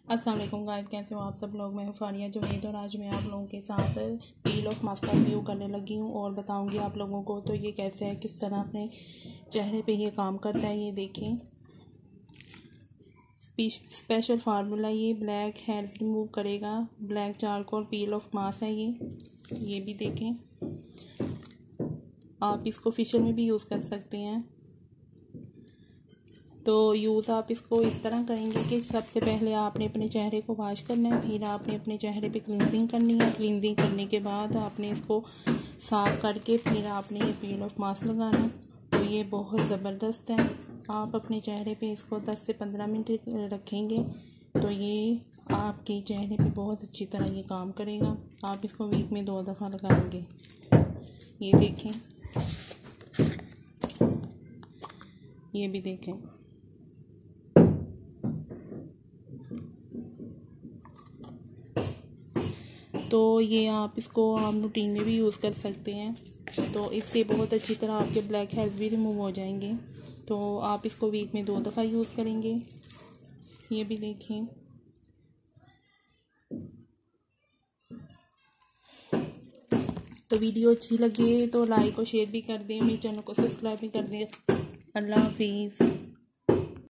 अस्सलाम वालेकुम गाइस, कैसे हो आप सब लोग। मैं हूँ फारिया जुनैद और आज मैं आप लोगों के साथ पील ऑफ मास्क का रिव्यू करने लगी हूँ और बताऊँगी आप लोगों को तो ये कैसे है, किस तरह अपने चेहरे पे ये काम करता है। ये देखें, स्पेशल फार्मूला, ये ब्लैक हेयर्स रिमूव करेगा। Black charcoal peel of mask है ये भी देखें। आप इसको फेशियल में भी यूज़ कर सकते हैं। तो यूज़ आप इसको इस तरह करेंगे कि सबसे पहले आपने अपने चेहरे को वॉश करना है, फिर आपने अपने चेहरे पे क्लींजिंग करनी है। क्लींजिंग करने के बाद आपने इसको साफ़ करके फिर आपने ये पील ऑफ मास्क लगाना। तो ये बहुत ज़बरदस्त है। आप अपने चेहरे पे इसको 10 से 15 मिनट रखेंगे तो ये आपके चेहरे पे बहुत अच्छी तरह ये काम करेगा। आप इसको वीक में 2 दफ़ा लगाएंगे। ये देखें, ये भी देखें। तो ये आप इसको आम रूटीन में भी यूज़ कर सकते हैं। तो इससे बहुत अच्छी तरह आपके ब्लैक हेयर्स भी रिमूव हो जाएंगे। तो आप इसको वीक में 2 दफ़ा यूज़ करेंगे। ये भी देखें। तो वीडियो अच्छी लगे तो लाइक और शेयर भी कर दें, मेरे चैनल को सब्सक्राइब भी कर दें। अल्लाह हाफिज़।